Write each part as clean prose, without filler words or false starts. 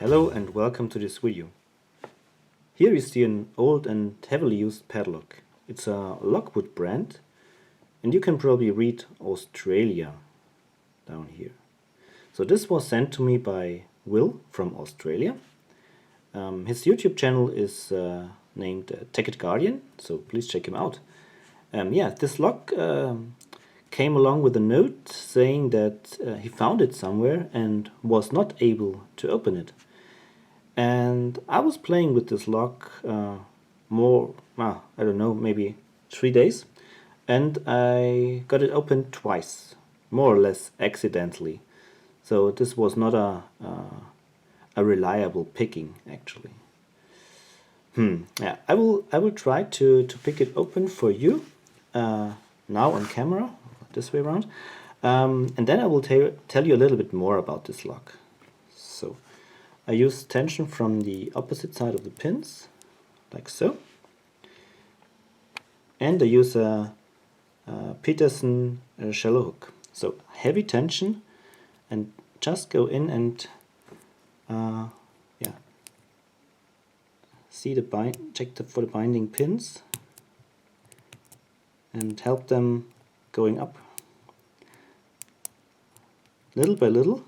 Hello and welcome to this video. Here you see an old and heavily used padlock. It's a LOCKWOOD brand and you can probably read Australia down here. So this was sent to me by Will from Australia. His YouTube channel is named tacitguardian, so please check him out. This lock came along with a note saying that he found it somewhere and was not able to open it. And I was playing with this lock maybe 3 days, and I got it open twice, more or less accidentally. So this was not a reliable picking, actually. I will try to pick it open for you now on camera, this way around, and then I will tell you a little bit more about this lock. So I use tension from the opposite side of the pins, like so, and I use a Peterson shallow hook. So heavy tension, and just go in and see for the binding pins and help them going up little by little.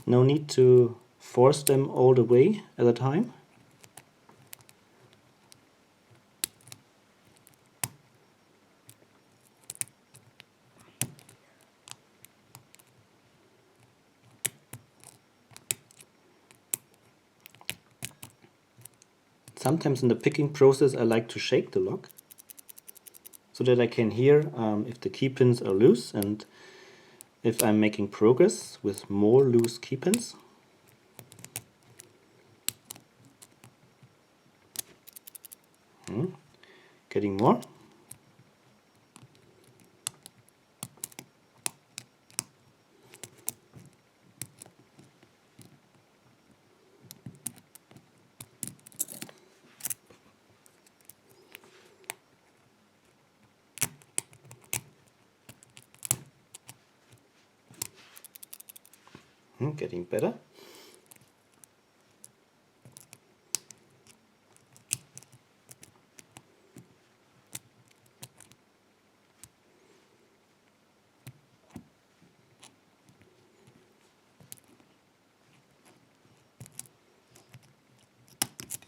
No need to force them all the way at a time. Sometimes in the picking process I like to shake the lock so that I can hear if the key pins are loose and if I'm making progress with more loose key pins. Getting more. Getting better.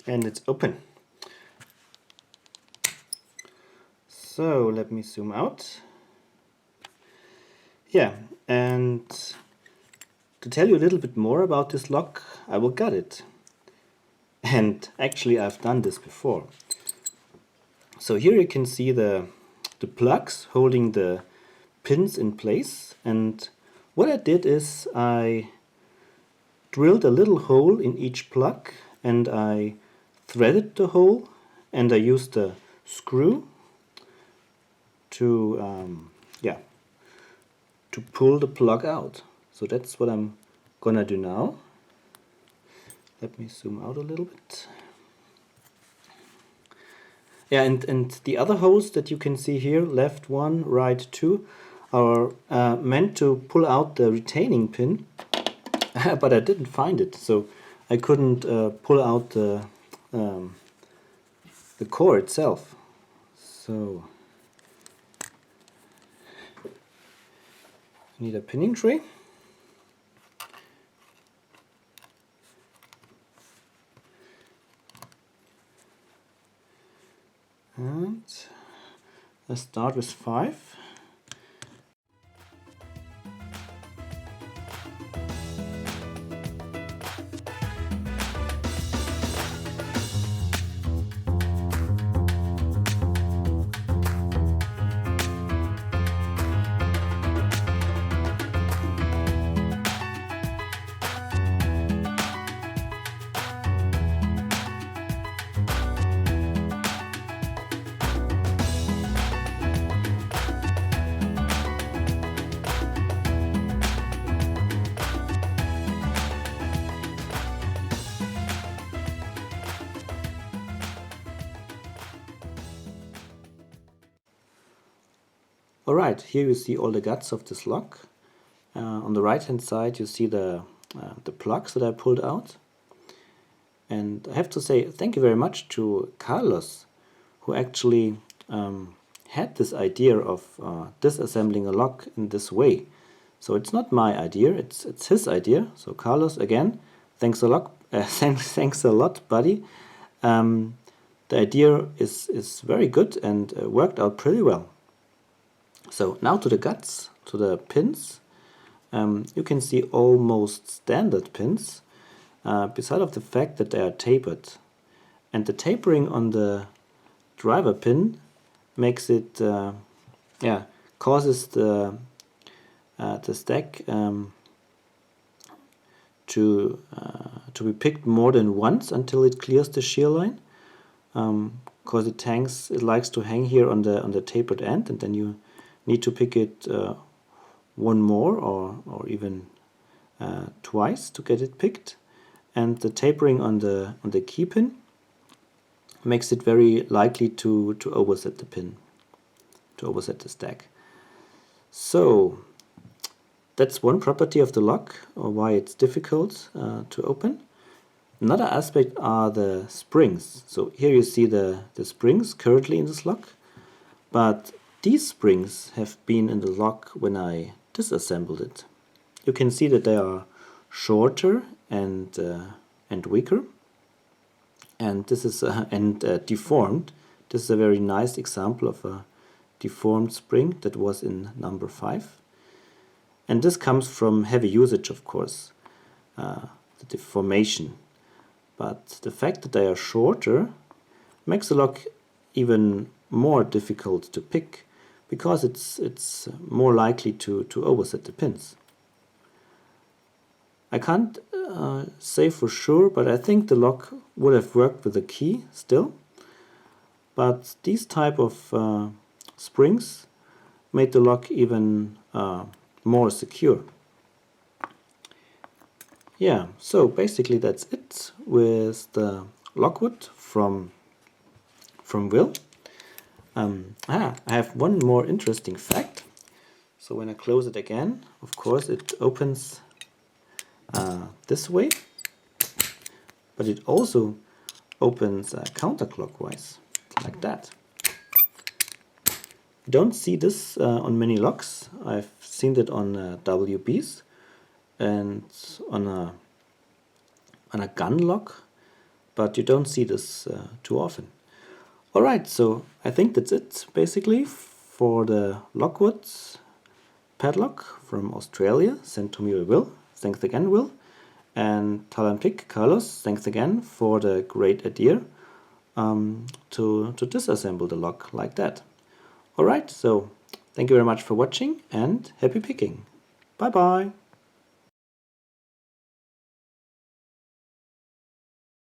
And it's open. So let me zoom out. And to tell you a little bit more about this lock, I will gut it. And actually I've done this before. So here you can see the plugs holding the pins in place, and what I did is I drilled a little hole in each plug and I threaded the hole, and I used a screw to pull the plug out. So that's what I'm gonna do now. Let me zoom out a little bit. And the other holes that you can see here, left 1, right 2, are meant to pull out the retaining pin, but I didn't find it, so I couldn't pull out the core itself. So I need a pinning tray. And let's start with 5. Alright, here you see all the guts of this lock. On the right hand side you see the the plugs that I pulled out. And I have to say thank you very much to Carlos, who actually had this idea of disassembling a lock in this way. So it's not my idea, it's his idea. So Carlos, again, thanks a lot, thanks a lot, buddy. The idea is very good and worked out pretty well. So now to the guts, to the pins. You can see almost standard pins, beside of the fact that they are tapered. And the tapering on the driver pin makes it, causes the stack to be picked more than once until it clears the shear line. Because it likes to hang here on the tapered end, and then you need to pick it one more or even twice to get it picked. And the tapering on the key pin makes it very likely to overset the pin, to overset the stack. So that's one property of the lock, or why it's difficult to open. Another aspect are the springs. So here you see the springs currently in this lock, but these springs have been in the lock when I disassembled it. You can see that they are shorter and weaker, and this is deformed. This is a very nice example of a deformed spring that was in number 5, and this comes from heavy usage, of course, the deformation. But the fact that they are shorter makes the lock even more difficult to pick, because it's more likely to overset the pins. I can't say for sure, but I think the lock would have worked with a key still. But these type of springs made the lock even more secure. Yeah, so basically that's it with the Lockwood from Will. I have one more interesting fact. So when I close it again, of course it opens this way, but it also opens counterclockwise, like that. You don't see this on many locks. I've seen it on WBs and on a gun lock, but you don't see this too often. Alright, so I think that's it basically for the Lockwood padlock from Australia, sent to me by Will. Thanks again, Will. And Tallan Pick, Carlos, thanks again for the great idea to disassemble the lock like that. Alright, so thank you very much for watching and happy picking. Bye bye.